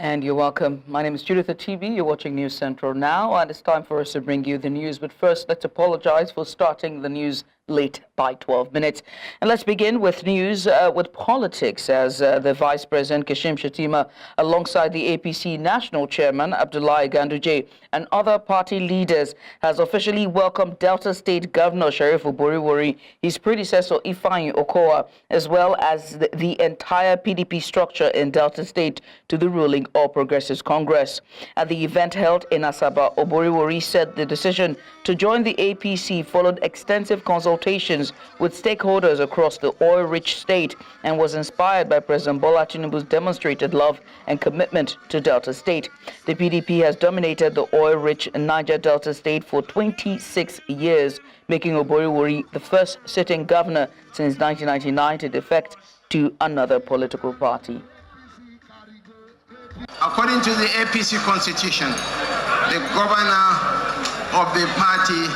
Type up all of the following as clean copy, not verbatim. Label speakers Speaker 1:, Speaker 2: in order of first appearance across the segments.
Speaker 1: And you're welcome. My name is Judith TV. You're watching News Central now, and it's time for us to bring you the news. But first, let's apologize for starting the news late by 12 minutes. And let's begin with news with politics, as the Vice President Kashim Shettima, alongside the APC National Chairman Abdullahi Ganduje and other party leaders, has officially welcomed Delta State Governor Sheriff Oborevwori, his predecessor Ifeanyi Okowa, as well as the entire PDP structure in Delta State to the ruling All Progressives Congress. At the event held in Asaba, Oborevwori said the decision to join the APC followed extensive consultations with stakeholders across the oil-rich state and was inspired by President Bola Tinubu's demonstrated love and commitment to Delta State. The PDP has dominated the oil-rich Niger Delta State for 26 years, making Oborevwori the first sitting governor since 1999 to defect to another political party.
Speaker 2: According to the APC constitution, the governor of the party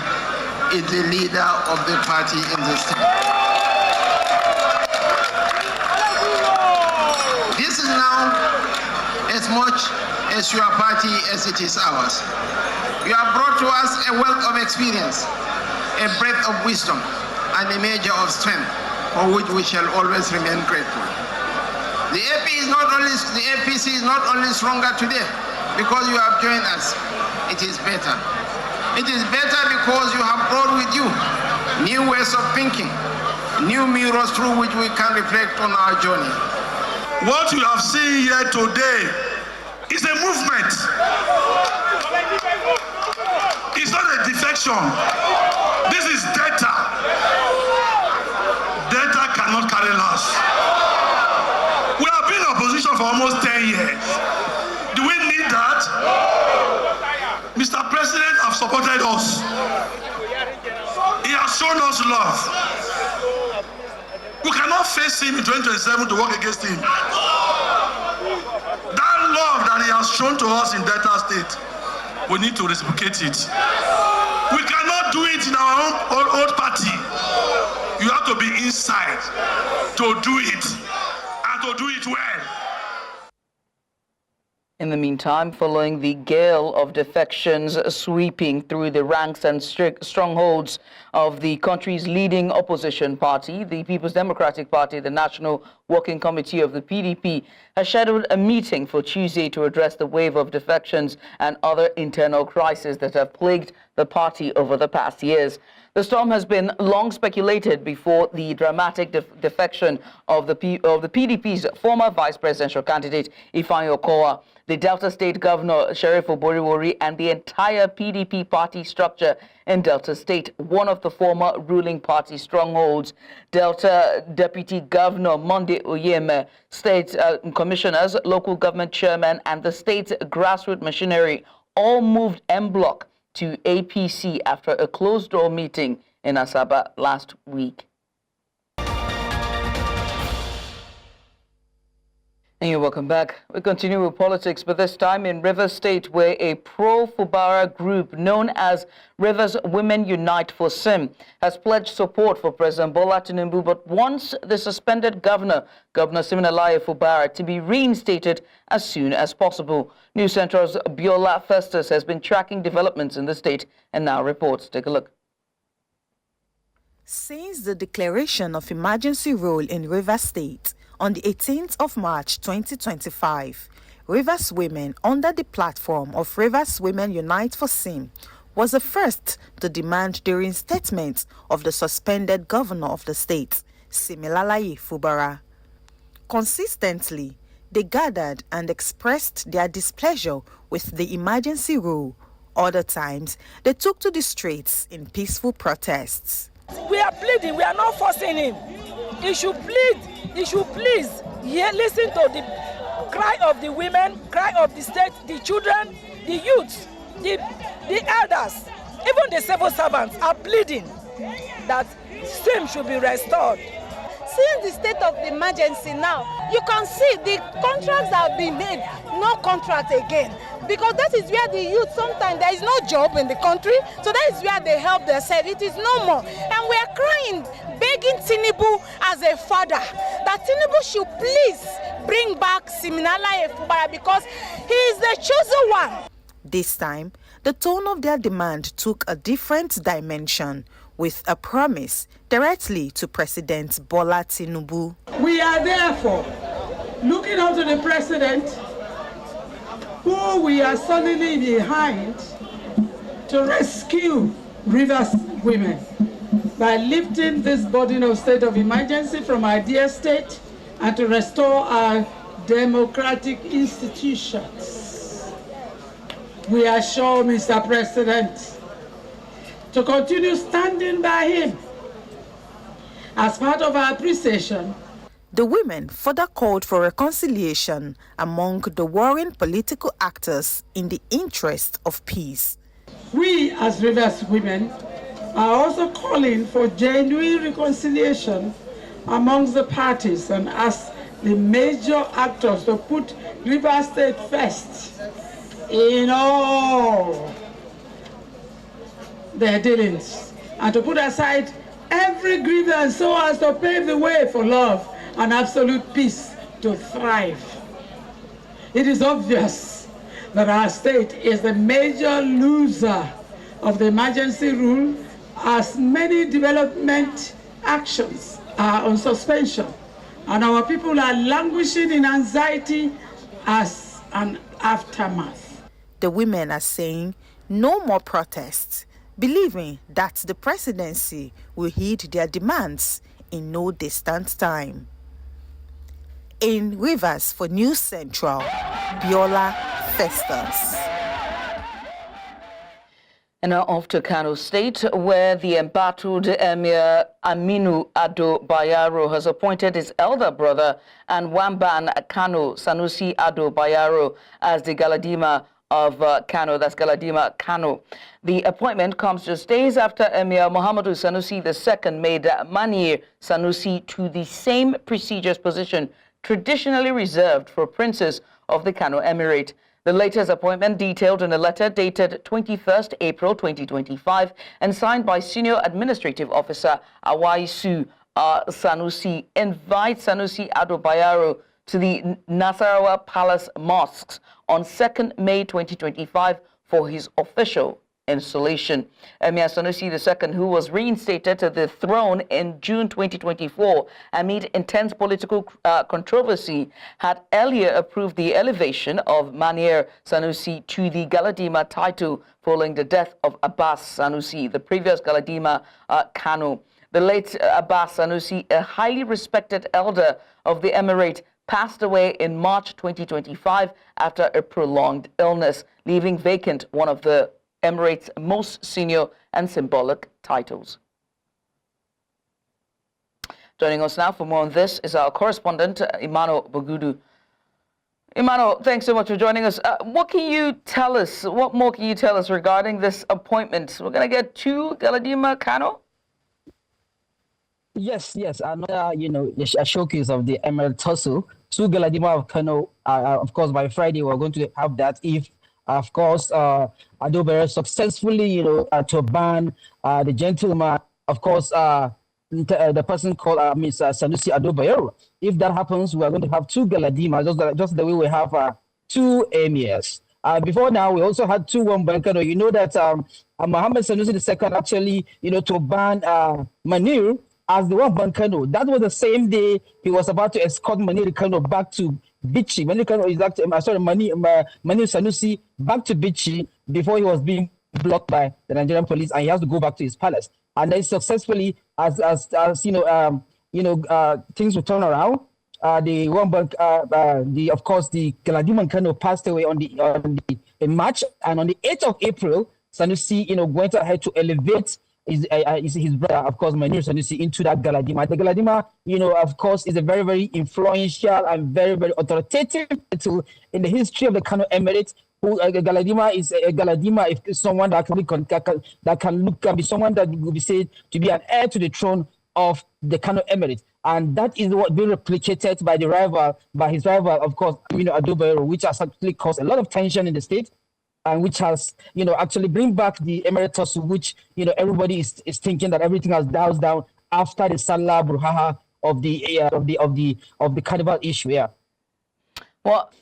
Speaker 2: is the leader of the party in the state. This is now as much as your party as it is ours. You have brought to us a wealth of experience, a breadth of wisdom, and a measure of strength for which we shall always remain grateful. The APC is not only stronger today because you have joined us. It is better. It is better because you have brought with you new ways of thinking, new mirrors through which we can reflect on our journey.
Speaker 3: What you have seen here today is a movement. It's not a defection. This is data. Data cannot carry loss. We have been in opposition for almost 10 years. Do we need that? Mr. President has supported us. He has shown us love. We cannot face him in 2027 to work against him. That love that he has shown to us in Delta State, we need to reciprocate it. We cannot do it in our own party. You have to be inside to do it, and to do it well.
Speaker 1: In the meantime, following the gale of defections sweeping through the ranks and strongholds of the country's leading opposition party, the People's Democratic Party, the National Working Committee of the PDP, has scheduled a meeting for Tuesday to address the wave of defections and other internal crises that have plagued the party over the past years. The storm has been long speculated before the dramatic defection of the PDP's former vice presidential candidate, Ifeanyi Okowa. The Delta State Governor Sheriff Oborevwori and the entire PDP party structure in Delta State, one of the former ruling party strongholds. Delta Deputy Governor Monday Onyeme, state commissioners, local government chairmen, and the state's grassroots machinery all moved en bloc to APC after a closed-door meeting in Asaba last week. And you're welcome back. We continue with politics, but this time in Rivers State, where a pro-Fubara group known as Rivers Women Unite for Sim has pledged support for President Bola Tinubu, but wants the suspended Governor Siminalayi Fubara, to be reinstated as soon as possible. News Central's Biola Festus has been tracking developments in the state and now reports. Take a look.
Speaker 4: Since the declaration of emergency rule in Rivers State on the 18th of March 2025, Rivers women under the platform of Rivers Women Unite for Sim was the first to demand the reinstatement of the suspended governor of the state, Siminalayi Fubara. Consistently, they gathered and expressed their displeasure with the emergency rule. Other times, they took to the streets in peaceful protests.
Speaker 5: We are pleading, we are not forcing him. He should plead, he should please listen to the cry of the women, cry of the state, the children, the youths, the elders, even the civil servants are pleading that SIM should be restored.
Speaker 6: Since the state of emergency now, you can see the contracts have been made, no contract again. Because that is where the youth, sometimes there is no job in the country, so that is where they help themselves. It is no more. And we are crying, begging Tinubu as a father, that Tinubu should please bring back Siminala Efubara because he is the chosen one.
Speaker 4: This time, the tone of their demand took a different dimension, with a promise directly to President Bola Tinubu.
Speaker 7: We are therefore looking up to the President, who we are solidly behind, to rescue Rivers women by lifting this burden of state of emergency from our dear state and to restore our democratic institutions. We assure Mr. President to continue standing by him as part of our appreciation.
Speaker 4: The women further called for reconciliation among the warring political actors in the interest of peace.
Speaker 7: We as Rivers women are also calling for genuine reconciliation amongst the parties and ask the major actors to put Rivers State first in all their dealings and to put aside every grievance so as to pave the way for love and absolute peace to thrive. It is obvious that our state is the major loser of the emergency rule, as many development actions are on suspension and our people are languishing in anxiety as an aftermath.
Speaker 4: The women are saying no more protests, believing that the presidency will heed their demands in no distant time. In Rivers for News Central, Biola Festus.
Speaker 1: And now off to Kano State, where the embattled Emir Aminu Ado Bayero has appointed his elder brother and Wamban Kano Sanusi Ado Bayero as the Galadima of Kano, that's Galadima Kano. The appointment comes just days after Emir Muhammadu Sanusi II made Manir Sanusi to the same prestigious position traditionally reserved for princes of the Kano Emirate. The latest appointment, detailed in a letter dated 21st April 2025 and signed by Senior Administrative Officer Awaisu Sanusi, invites Sanusi Ado Bayero to the Nasarawa Palace Mosques on 2nd May 2025 for his official installation. Emir Sanusi II, who was reinstated to the throne in June 2024 amid intense political controversy, had earlier approved the elevation of Manir Sanusi to the Galadima title following the death of Abbas Sanusi, the previous Galadima Kano. The late Abbas Sanusi, a highly respected elder of the emirate, passed away in March 2025 after a prolonged illness, leaving vacant one of the Emirates' most senior and symbolic titles. Joining us now for more on this is our correspondent, Imano Bogudu. Imano, thanks so much for joining us. What can you tell us? What more can you tell us regarding this appointment? We're going to get two Galadima Kano?
Speaker 8: Yes. Another, a showcase of the Emirate tussle. Two Galadima of Kano. Of course, by Friday, we're going to have that if, of course, Ado Bayero successfully, to ban the gentleman, of course, the person called Sanusi Ado Bayero. If that happens, we are going to have two Galadima, just the way we have two emirs. Before now, we also had two Wambankano. You know that Muhammad Sanusi II actually, to ban Manir as the Wambankano. That was the same day he was about to escort Manir Kano back to Bichi. Manir Kano is actually, Manir Sanusi back to Bichi before he was being blocked by the Nigerian police, and he has to go back to his palace. And then successfully, as things will turn around. Of course, the Galadima Kano passed away in March, and on the 8th of April, Sanusi, went ahead to elevate his brother, of course, Manir Sanusi, into that Galadima. The Galadima, of course, is a very, very influential and very, very authoritative title in the history of the Kano Emirate. Galadima is a Galadima if someone that can be someone that will be said to be an heir to the throne of the Kano Emirate, and that is what being replicated by his rival, of course, Ado Bayero, which has actually caused a lot of tension in the state, and which has, actually bring back the Emirates, which everybody is thinking that everything has dialed down after the Salah Bruhaha of the carnival issue. Yeah.
Speaker 1: Well,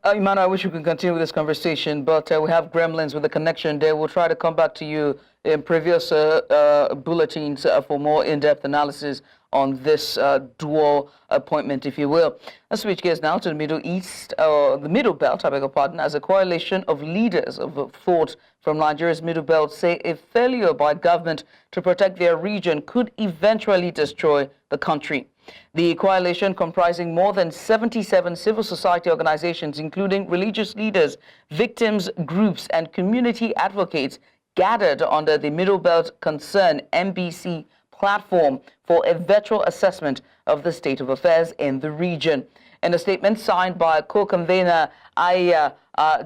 Speaker 1: Imano, I wish we could continue with this conversation, but we have gremlins with the connection there. We'll try to come back to you in previous bulletins for more in-depth analysis on this dual appointment, if you will. Let's switch gears now to the Middle East, the Middle Belt, I beg your pardon, as a coalition of leaders of thought from Nigeria's Middle Belt say a failure by government to protect their region could eventually destroy the country. The coalition, comprising more than 77 civil society organizations, including religious leaders, victims groups, and community advocates, gathered under the Middle Belt Concern MBC platform for a virtual assessment of the state of affairs in the region. In a statement signed by co-convener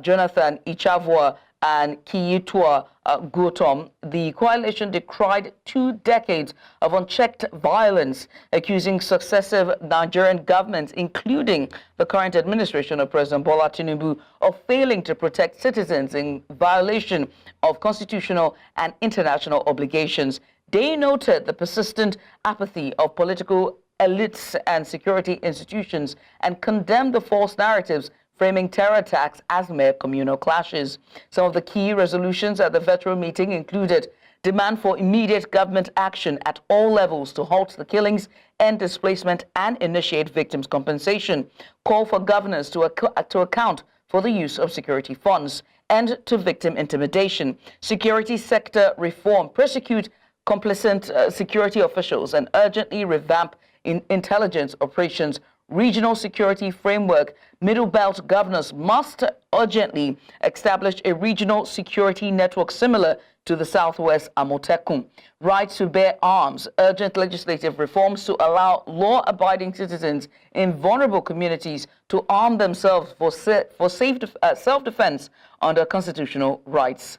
Speaker 1: Jonathan Ichavua and Kiyitua Gutom, the coalition decried 2 decades of unchecked violence, accusing successive Nigerian governments, including the current administration of President Bola Tinubu, of failing to protect citizens in violation of constitutional and international obligations. They noted the persistent apathy of political elites and security institutions and condemned the false narratives framing terror attacks as mere communal clashes. Some of the key resolutions at the virtual meeting included demand for immediate government action at all levels to halt the killings, end displacement, and initiate victims' compensation, call for governors to account for the use of security funds, end to victim intimidation, security sector reform, prosecute complicit security officials, and urgently revamp intelligence operations, regional security framework. Middle Belt governors must urgently establish a regional security network similar to the Southwest Amotekun. Right to bear arms, urgent legislative reforms to allow law-abiding citizens in vulnerable communities to arm themselves for self-defense under constitutional rights.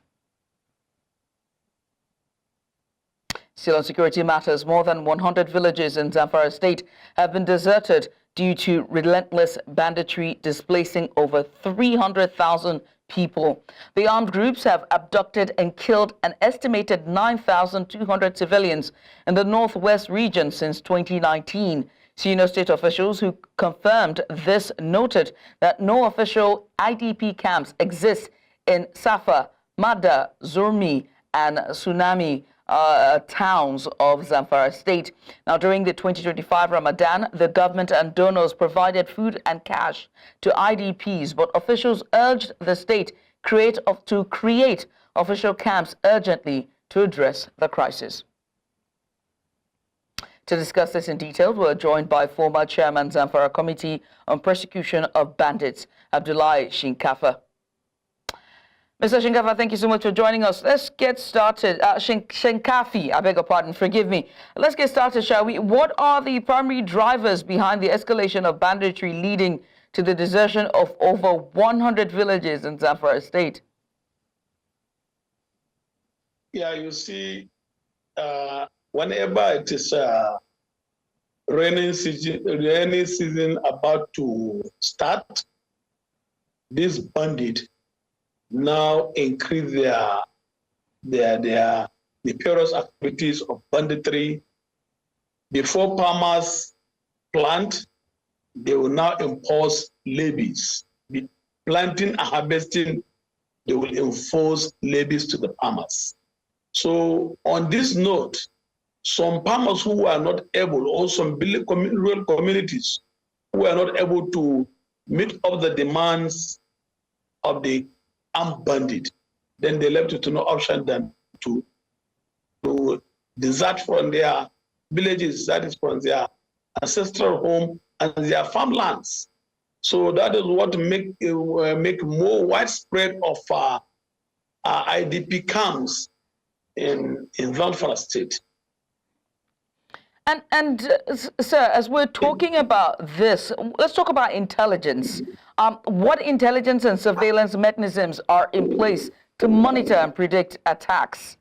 Speaker 1: Still on security matters, more than 100 villages in Zamfara State have been deserted due to relentless banditry, displacing over 300,000 people. The armed groups have abducted and killed an estimated 9,200 civilians in the northwest region since 2019. Senior state officials who confirmed this noted that no official IDP camps exist in Safa, Mada, Zurmi, and Tsunami towns of Zamfara State. Now, during the 2025 Ramadan, the government and donors provided food and cash to IDPs, but officials urged the state to create official camps urgently to address the crisis. To discuss this in detail, we're joined by former chairman Zamfara Committee on Persecution of Bandits, Abdullahi Shinkafa. Mr. Shinkafa, thank you so much for joining us. Let's get started. Shinkafi, I beg your pardon, forgive me. Let's get started, shall we? What are the primary drivers behind the escalation of banditry leading to the desertion of over 100 villages in Zamfara State?
Speaker 3: Yeah, you see, whenever it is rainy season about to start, this bandit now increase the nefarious activities of banditry. Before farmers plant, they will now impose levies. Planting and harvesting, they will enforce levies to the farmers. So on this note, some farmers who are not able, or some rural communities who are not able to meet up the demands of the armed bandit, then they left to no option than to desert from their villages, that is from their ancestral home and their farmlands. So that is what make more widespread of IDP camps in Zamfara State.
Speaker 1: And sir, as we're talking about this, let's talk about intelligence. What intelligence and surveillance mechanisms are in place to monitor and predict attacks?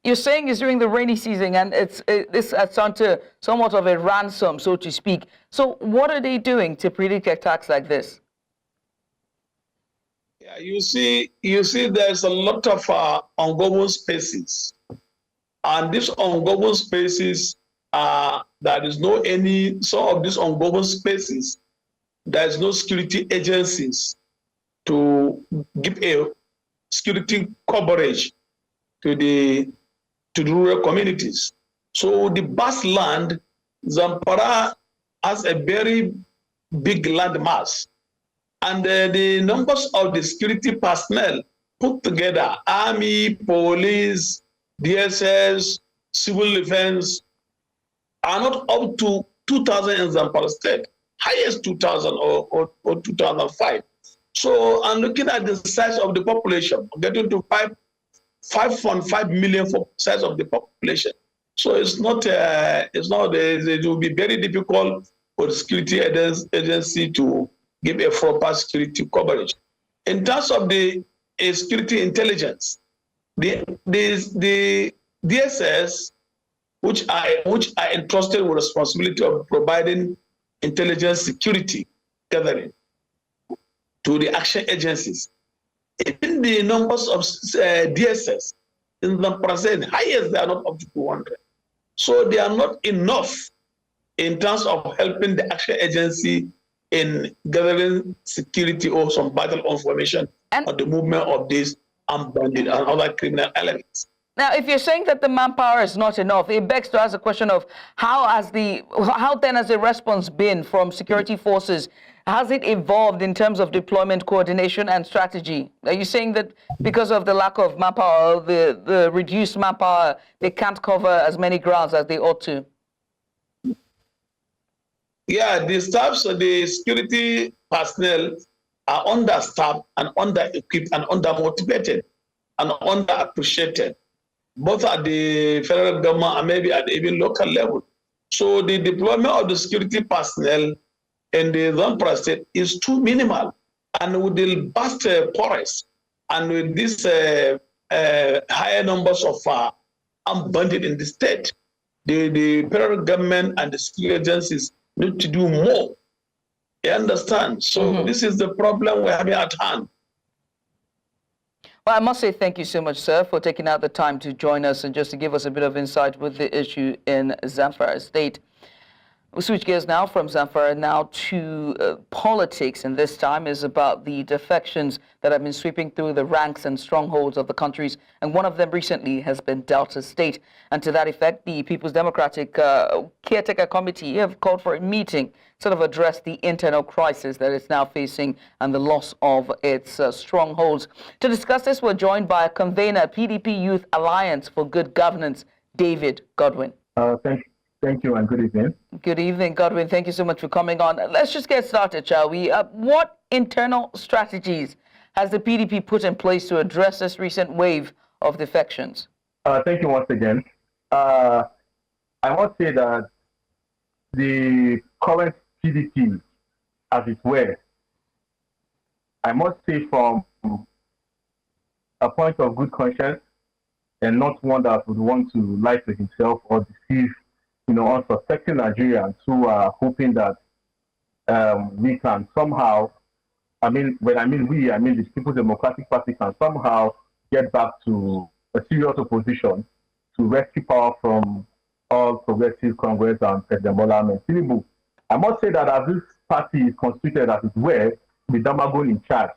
Speaker 1: You're saying it's during the rainy season, and it's under somewhat of a ransom, so to speak. So what are they doing to predict attacks like this?
Speaker 3: Yeah, you see, there's a lot of ungoverned spaces, and these ungoverned spaces, there is no any. Some of these ungoverned spaces there's no security agencies to give a security coverage to the rural communities. So the vast land, Zamfara has a very big land mass, and the numbers of the security personnel put together, army, police, DSS, civil defense, are not up to 2,000 in Zamfara state, highest 2,000 or 2005. So I'm looking at the size of the population, getting to 5.5 million for size of the population. So it will be very difficult for the security agency to give a proper security coverage. In terms of the security intelligence, the DSS, which are entrusted with responsibility of providing intelligence security gathering to the action agencies, even the numbers of DSS in the present highest, they are not up to 200. So they are not enough in terms of helping the action agency in gathering security or some vital information on the movement of these armed bandits and other criminal elements.
Speaker 1: Now, if you're saying that the manpower is not enough, it begs to ask the question of how then has the response been from security forces? Has it evolved in terms of deployment coordination and strategy? Are you saying that because of the lack of manpower, the reduced manpower, they can't cover as many grounds as they ought to?
Speaker 3: Yeah, the staffs of the security personnel are understaffed and under-equipped and under-motivated and under-appreciated, both at the federal government and maybe at even local level. So the deployment of the security personnel in the Zamfara state is too minimal. And with the vast forest and with these higher numbers of armed bandits in the state, the federal government and the security agencies need to do more. You understand? So this is the problem we're having at hand.
Speaker 1: Well, I must say thank you so much, sir, for taking out the time to join us and just to give us a bit of insight with the issue in Zamfara State. We'll switch gears now from Zamfara now to politics, and this time is about the defections that have been sweeping through the ranks and strongholds of the countries, and one of them recently has been Delta State. And to that effect, the People's Democratic Caretaker Committee have called for a meeting sort of address the internal crisis that it's now facing and the loss of its strongholds. To discuss this, we're joined by a convener, PDP Youth Alliance for Good Governance, David Godwin.
Speaker 9: Thank you and good evening.
Speaker 1: Good evening, Godwin. Thank you so much for coming on. Let's just get started, shall we? What internal strategies has the PDP put in place to address this recent wave of defections?
Speaker 9: Thank you once again. I must say that the current PDP, as it were, I must say from a point of good conscience and not one that would want to lie to himself or deceive unsuspecting Nigerians who are hoping that we can somehow, when I mean we, I mean the People's Democratic Party can somehow get back to a serious opposition to rescue power from all progressive Congress and President Bola Ahmed Tinubu. I must say that as this party is constituted as it were, with Damagun in charge,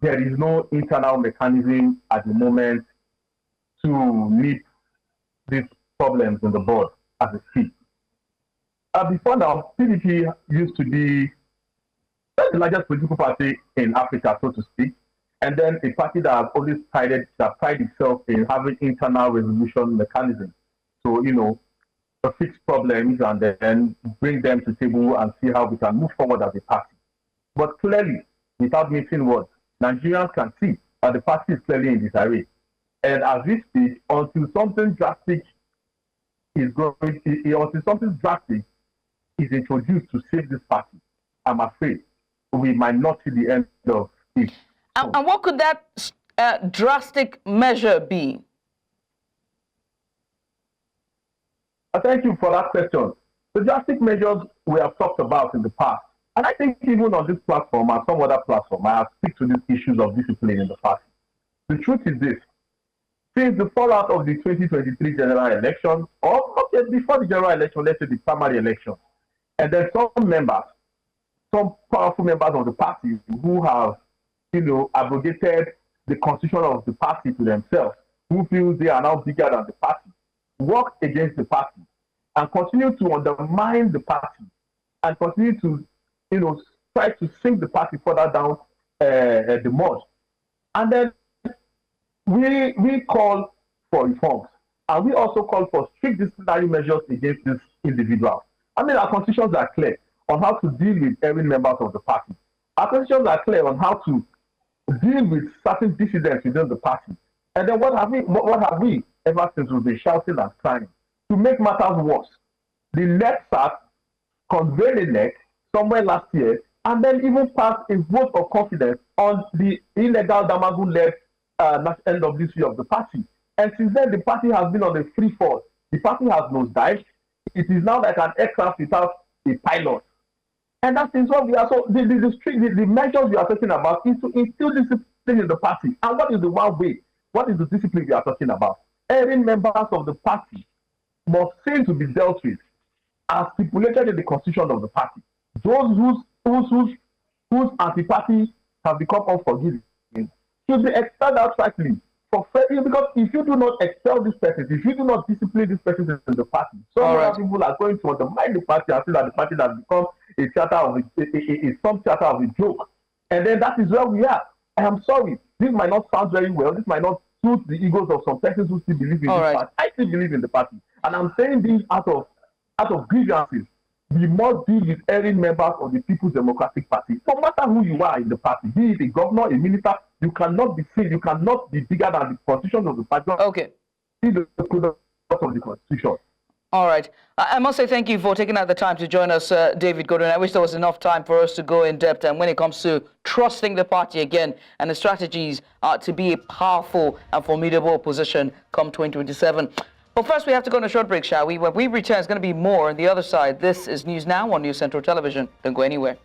Speaker 9: there is no internal mechanism at the moment to nip these problems in the bud as a speak. Before now, PDP used to be the largest political party in Africa, so to speak, and then a party that has always pride itself in having internal resolution mechanisms. So, fix problems and then bring them to the table and see how we can move forward as a party. But clearly, without missing words, Nigerians can see that the party is clearly in disarray. And as we speak, until something drastic is introduced to save this party, I'm afraid we might not see the end of it.
Speaker 1: And what could that drastic measure be?
Speaker 9: Thank you for that question. The drastic measures we have talked about in the past, and I think even on this platform and some other platform, I have speak to these issues of discipline in the party. The truth is this: since the fallout of the 2023 general elections, or not yet before the general election, let's say the primary elections, and then some some powerful members of the party who have, abrogated the constitution of the party to themselves, who feel they are now bigger than the party, work against the party and continue to undermine the party and continue to, try to sink the party further down the mud. And then we call for reforms, and we also call for strict disciplinary measures against these individuals. I mean, our constitutions are clear on how to deal with erring members of the party. Our constitutions are clear on how to deal with certain dissidents within the party. And then what have we ever since we've been shouting and crying? To make matters worse, the left sat, Convenes somewhere last year, and then even passed a vote of confidence on the illegal Damagun-led NWC of the party. And since then, the party has been on a free fall. The party has nosedived. It is now like an aircraft without a pilot. And that is what we are. So the measures we are talking about is to instill discipline in the party. And what is the one way? What is the discipline we are talking about? Every member of the party must seem to be dealt with as stipulated in the constitution of the party. Those whose anti-party have become unforgiving should be expelled outrightly. Because if you do not expel this person, if you do not discipline this person in the party, some other people are going to undermine the party and feel that the party has become a theater of a joke. And then that is where we are. I am sorry. This might not sound very well. This might not suit the egos of some persons who still believe in this party. I still believe in the party. And I'm saying this out of grievances. We must deal with erring members of the People's Democratic Party. No matter who you are in the party, be it a governor, a minister, you cannot be seen, you cannot be bigger than the constitution of the party.
Speaker 1: Okay.
Speaker 9: See the product of the constitution.
Speaker 1: All right. I must say thank you for taking out the time to join us, David Gordon. I wish there was enough time for us to go in depth. And when it comes to trusting the party again and the strategies to be a powerful and formidable opposition come 2027. But first, we have to go on a short break, shall we? When we return, it's going to be more on the other side. This is News Now on News Central Television. Don't go anywhere.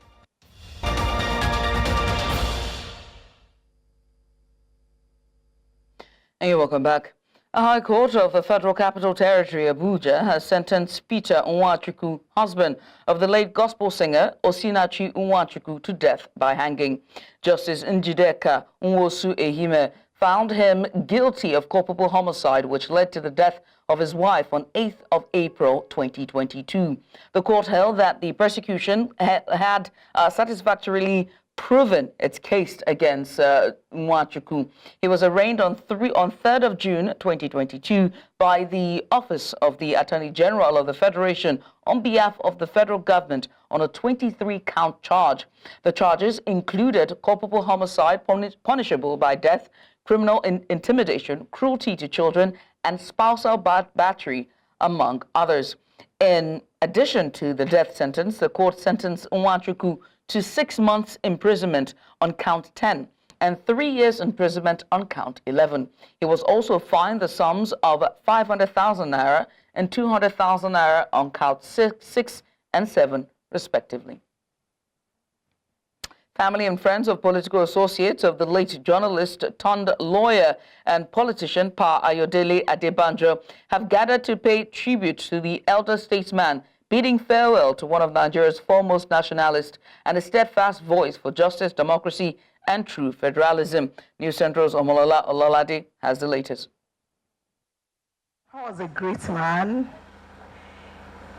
Speaker 1: And you're welcome back. A High Court of the Federal Capital Territory, Abuja, has sentenced Peter Nwachukwu, husband of the late gospel singer Osinachi Nwachukwu, to death by hanging. Justice Njideka Nwosu Ehime found him guilty of culpable homicide, which led to the death of his wife on 8th of April 2022. The court held that the prosecution had satisfactorily proven its case against Nwachukwu. He was arraigned on 3rd of June 2022 by the Office of the Attorney General of the Federation on behalf of the federal government on a 23-count charge. The charges included culpable homicide punishable by death, criminal intimidation, cruelty to children, and spousal battery, among others. In addition to the death sentence, the court sentenced Nwachukwu to 6 months imprisonment on count 10 and 3 years imprisonment on count 11. He was also fined the sums of 500,000 naira and 200,000 naira on count 6 and 7, respectively. Family and friends of political associates of the late journalist turned lawyer and politician Pa Ayodele Adebanjo have gathered to pay tribute to the elder statesman, bidding farewell to one of Nigeria's foremost nationalists and a steadfast voice for justice, democracy, and true federalism. News Central's Omolola Olalade has the latest.
Speaker 10: He was a great man.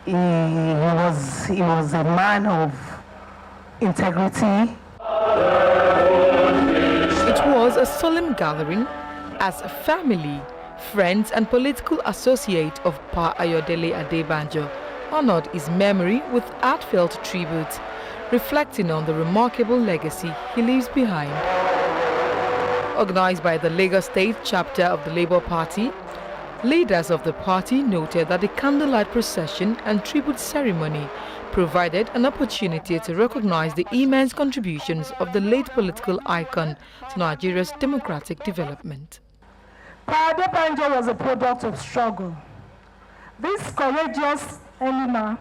Speaker 10: He was a man of integrity.
Speaker 11: It was a solemn gathering as family, friends, and political associates of Pa Ayodele Adebanjo honored his memory with heartfelt tribute, reflecting on the remarkable legacy he leaves behind. Organized by the Lagos State chapter of the Labour Party, leaders of the party noted that the candlelight procession and tribute ceremony provided an opportunity to recognize the immense contributions of the late political icon to Nigeria's democratic development.
Speaker 10: Pa Adebanjo was a product of struggle. This courageous animal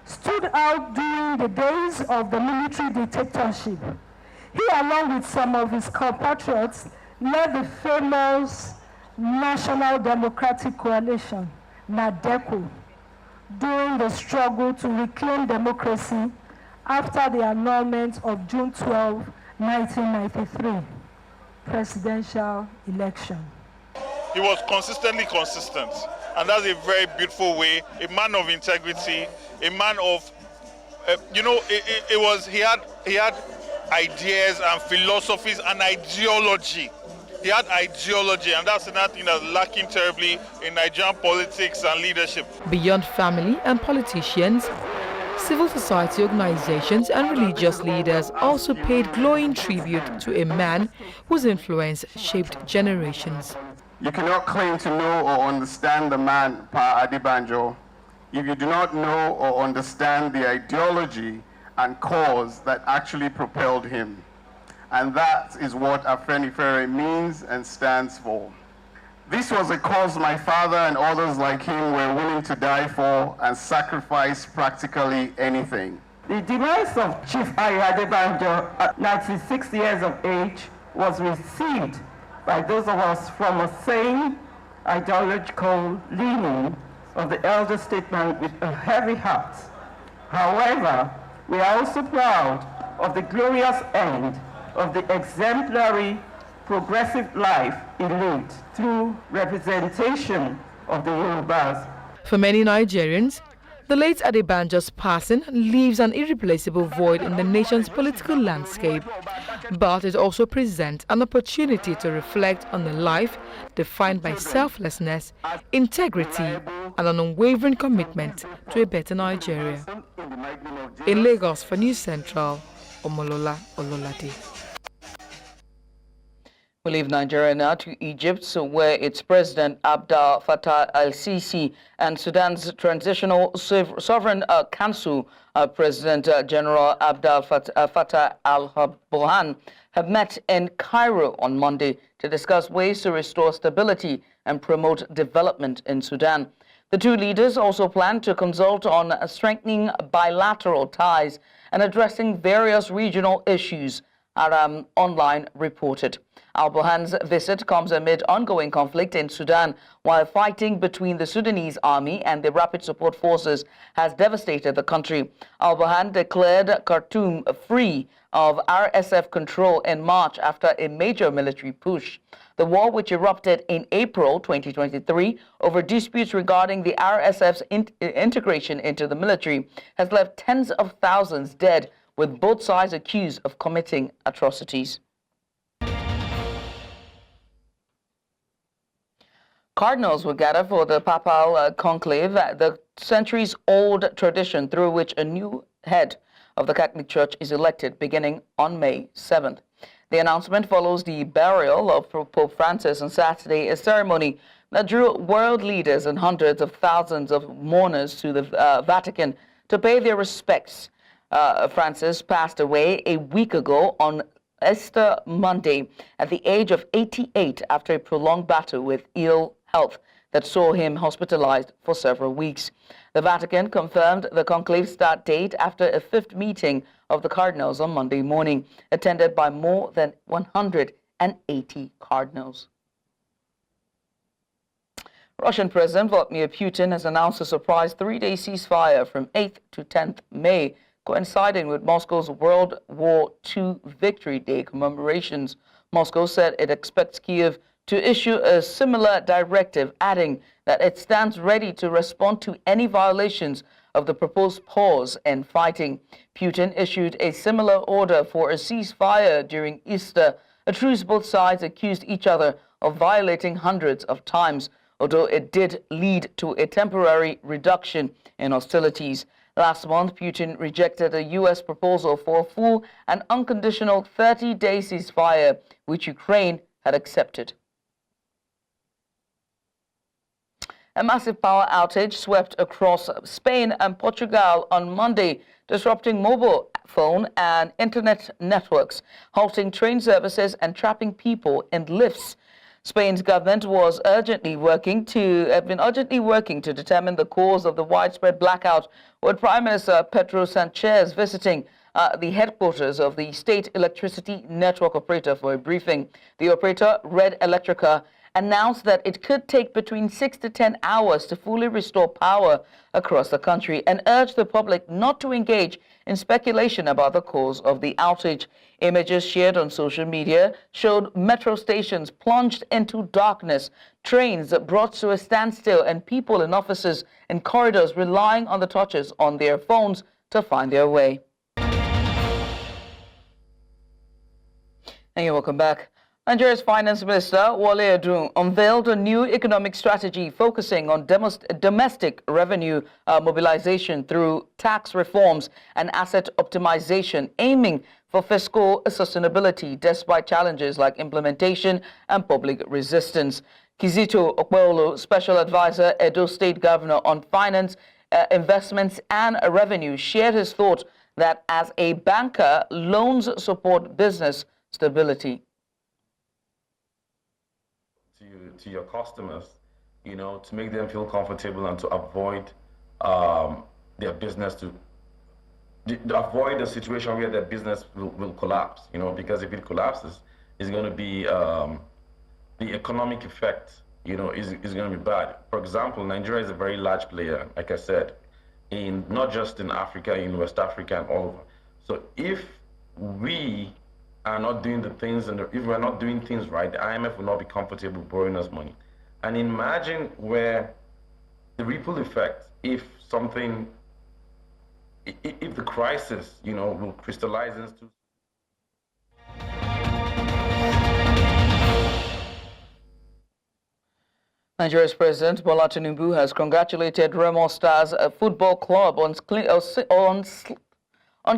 Speaker 10: stood out during the days of the military dictatorship. He, along with some of his compatriots, led the famous National Democratic Coalition, NADECO, during the struggle to reclaim democracy after the annulment of June 12, 1993 presidential election.
Speaker 12: He was consistently consistent, and that's a very beautiful way. A man of integrity, a man of, he had ideas and philosophies and ideology. He had ideology, and that's another thing that's lacking terribly in Nigerian politics and leadership.
Speaker 11: Beyond family and politicians, civil society organizations and religious leaders also paid glowing tribute to a man whose influence shaped generations.
Speaker 13: You cannot claim to know or understand the man, Pa Adebanjo, if you do not know or understand the ideology and cause that actually propelled him. And that is what Afenifere means and stands for. This was a cause my father and others like him were willing to die for and sacrifice practically anything.
Speaker 14: The demise of Chief Adebanjo at 96 years of age was received by those of us from a sane ideological leaning of the elder statesman with a heavy heart. However, we are also proud of the glorious end of the exemplary progressive life he lived through representation of the Yorubas.
Speaker 11: For many Nigerians, the late Adebanjo's passing leaves an irreplaceable void in the nation's political landscape, but it also presents an opportunity to reflect on a life defined by selflessness, integrity, and an unwavering commitment to a better Nigeria. In Lagos for News Central, Omolola Ololade.
Speaker 1: We leave Nigeria now to Egypt, where its President Abdel Fattah el-Sisi and Sudan's Transitional Sovereign Council President General Abdel Fattah al-Burhan have met in Cairo on Monday to discuss ways to restore stability and promote development in Sudan. The two leaders also plan to consult on strengthening bilateral ties and addressing various regional issues, Aram Online reported. Al-Burhan's visit comes amid ongoing conflict in Sudan, while fighting between the Sudanese army and the Rapid Support Forces has devastated the country. Al-Burhan declared Khartoum free of RSF control in March after a major military push. The war, which erupted in April 2023 over disputes regarding the RSF's integration into the military, has left tens of thousands dead, with both sides accused of committing atrocities. Cardinals will gather for the papal conclave, the centuries-old tradition through which a new head of the Catholic Church is elected beginning on May 7th. The announcement follows the burial of Pope Francis on Saturday, a ceremony that drew world leaders and hundreds of thousands of mourners to the Vatican to pay their respects. Francis passed away a week ago on Easter Monday at the age of 88 after a prolonged battle with ill health that saw him hospitalized for several weeks. The Vatican confirmed the conclave start date after a fifth meeting of the cardinals on Monday morning, attended by more than 180 cardinals. Russian President Vladimir Putin has announced a surprise three-day ceasefire from 8th to 10th May, coinciding with Moscow's World War II Victory Day commemorations. Moscow said it expects Kyiv to issue a similar directive, adding that it stands ready to respond to any violations of the proposed pause in fighting. Putin issued a similar order for a ceasefire during Easter, a truce both sides accused each other of violating hundreds of times, although it did lead to a temporary reduction in hostilities. Last month, Putin rejected a U.S. proposal for a full and unconditional 30-day ceasefire, which Ukraine had accepted. A massive power outage swept across Spain and Portugal on Monday, disrupting mobile phone and internet networks, halting train services and trapping people in lifts. Spain's government was been urgently working to determine the cause of the widespread blackout, with Prime Minister Pedro Sanchez visiting the headquarters of the state electricity network operator for a briefing. The operator, Red Electrica, announced that it could take between 6 to 10 hours to fully restore power across the country and urged the public not to engage in speculation about the cause of the outage. Images shared on social media showed metro stations plunged into darkness, trains brought to a standstill, and people in offices and corridors relying on the torches on their phones to find their way. And you're welcome back. Nigeria's Finance Minister Wole Edun unveiled a new economic strategy focusing on domestic revenue mobilization through tax reforms and asset optimization, aiming for fiscal sustainability despite challenges like implementation and public resistance. Kizito Okpolo, Special Advisor, Edo State Governor on Finance, Investments and Revenue, shared his thought that as a banker, loans support business stability.
Speaker 15: To your customers, you know, to make them feel comfortable and to avoid their business to avoid a situation where their business will collapse, you know, because if it collapses, it's going to be the economic effect, you know, is going to be bad. For example, Nigeria is a very large player, like I said, in not just in Africa, in West Africa and all over. So if we are not doing the things, and if we're not doing things right, the IMF will not be comfortable borrowing us money. And imagine where the ripple effect, if the crisis, you know, will crystallize into.
Speaker 1: Nigeria's President Bola Tinubu has congratulated Remo Stars Football Club on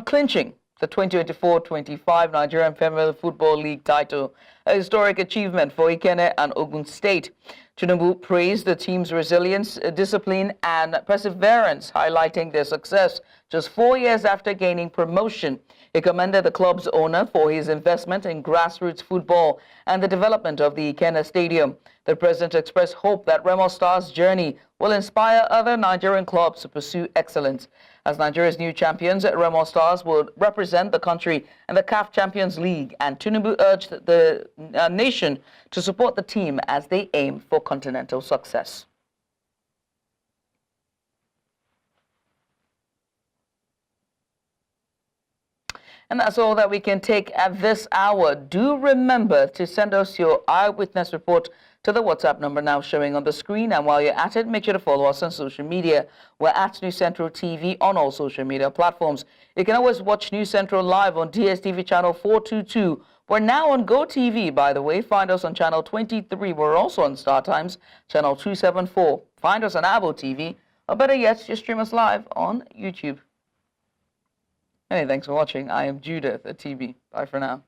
Speaker 1: clinching the 2024-25 Nigerian Premier Football League title, a historic achievement for Ikenne and Ogun State. Tinubu praised the team's resilience, discipline, and perseverance, highlighting their success just 4 years after gaining promotion. He commended the club's owner for his investment in grassroots football and the development of the Ikenne Stadium. The president expressed hope that Remo Stars' journey will inspire other Nigerian clubs to pursue excellence. As Nigeria's new champions, Remo Stars will represent the country in the CAF Champions League, and Tinubu urged the nation to support the team as they aim for continental success. And that's all that we can take at this hour. Do remember to send us your eyewitness report to the WhatsApp number now showing on the screen. And while you're at it, make sure to follow us on social media. We're at News Central TV on all social media platforms. You can always watch News Central live on DSTV channel 422. We're now on GoTV, by the way. Find us on channel 23. We're also on Star Times, channel 274. Find us on Abo TV, or better yet, just stream us live on YouTube. Hey, thanks for watching. I am Judith at TV. Bye for now.